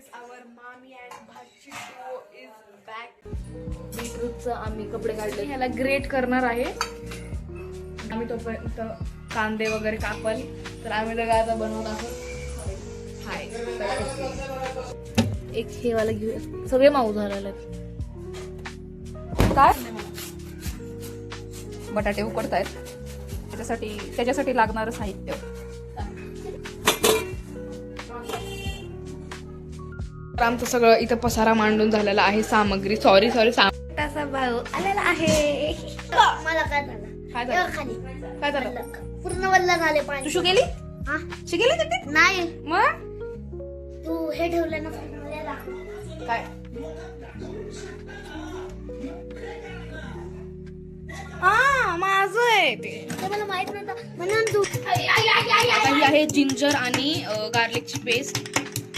is our mommy and bhaji duo is back. बीटरूटचं आम्ही कपडे काढले. ह्याला ग्रेट करणार आहे. आम्ही तोपर्यंत कांदे वगैरे कापल. तर आम्ही तर आता बनवत आहोत. हाय. एक हे वाला घेऊया. सगळे माऊ झालेले आहेत. काय? बटाटे उकडतायत. त्याच्यासाठी लागणारं साहित्य. आमचं सगळं इथं पसारा मांडून झालेला आहे. सामग्री सॉरी तसा भाऊ आलेला आहे. मला काय झालं काय झालं काय झालं पूर्ण वल्ल झाले पाणी. तू शू गेली हा शू गेली तिथे नाही मग तू हे ठेवलं ना काय हा माझं आहे ते मला माहित नव्हतं म्हणून तू. आता ही आहे जिंजर आणि गार्लिकची पेस्ट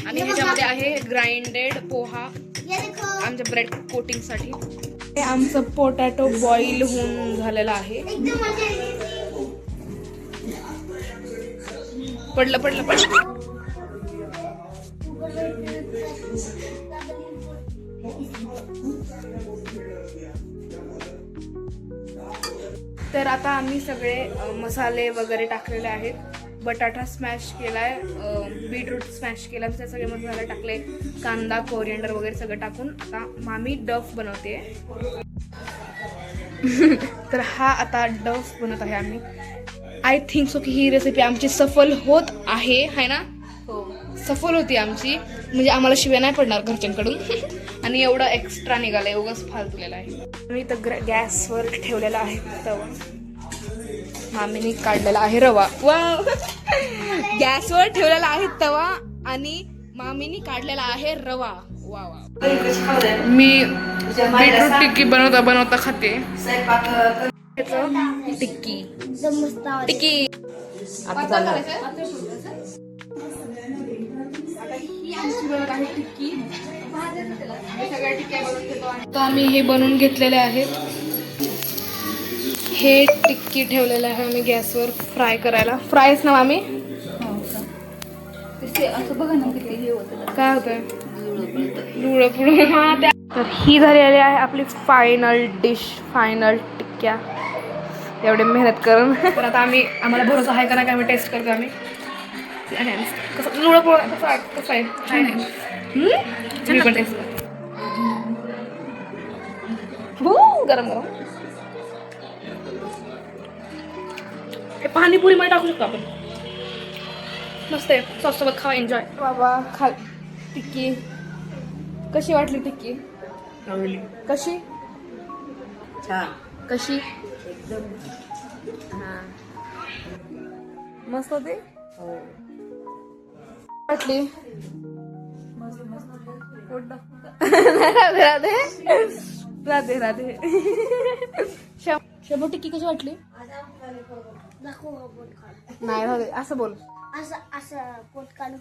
आणि ह्याच्यामध्ये आहे ग्राइंडेड पोहा आमच्या ब्रेड कोटिंग साठी. हे आमचं पोटॅटो बॉईल होऊन झालेलं आहे. पडलं तर आता आम्ही सगळे मसाले वगैरे टाकलेले आहेत. बटाटा स्मॅश केलाय, बीटरूट स्मॅश केला, ते सगळे मसाले टाकले, कांदा कोरिएंडर वगैरे सगळं टाकून आता मामी डफ बनवते. तर हा आता डफ बनवत आहे आम्ही. आय थिंक सो की ही रेसिपी आमची सफल होत आहे ना. हो सफल होती आमची, म्हणजे आम्हाला शिव्या नाही पडणार घरच्यांकडून. आणि एवढं एक्स्ट्रा निघालंय उगाच फालतुलेलं आहे. मी तर गॅसवर ठेवलेला आहे तवा. मामीने काढलेला आहे रवा. वाव गॅसवर ठेवलेला आहे तवा आणि मामीने काढलेला आहे रवा. वा मी बीटरूट टिक्की बनवता खाते. टिक्की आता चालू टिक्की. तर आम्ही हे बनवून घेतलेले आहेत. हे टिक्की ठेवलेलं आहे आम्ही गॅसवर फ्राय करायला. फ्रायच ना मामी असं बघा ना किती हे होतं काय होतंय लुळं पुळं. हा त्या तर ही झालेली आहे आपली फायनल डिश, फायनल टिक्क्या एवढी मेहनत करून. तर आता आम्हाला भरोसा आहे का नाही आम्ही टेस्ट करतो. आम्ही कसं लुळं पुळं कसं आहे छान आहे. मी पण टेस्ट करतो. गरम गरम पाणीपुरी मध्ये टाकू शकतो आपण. मस्त आहे. सॉस सोबत खावा एन्जॉय. बाबा खा टिक्की कशी वाटली टिक्की? कशी कशी मस्त होती वाटली. राधे राधे. शंभू टिक्की कशी वाटली? नाही राहू दे असं बोल. असं पोट काढून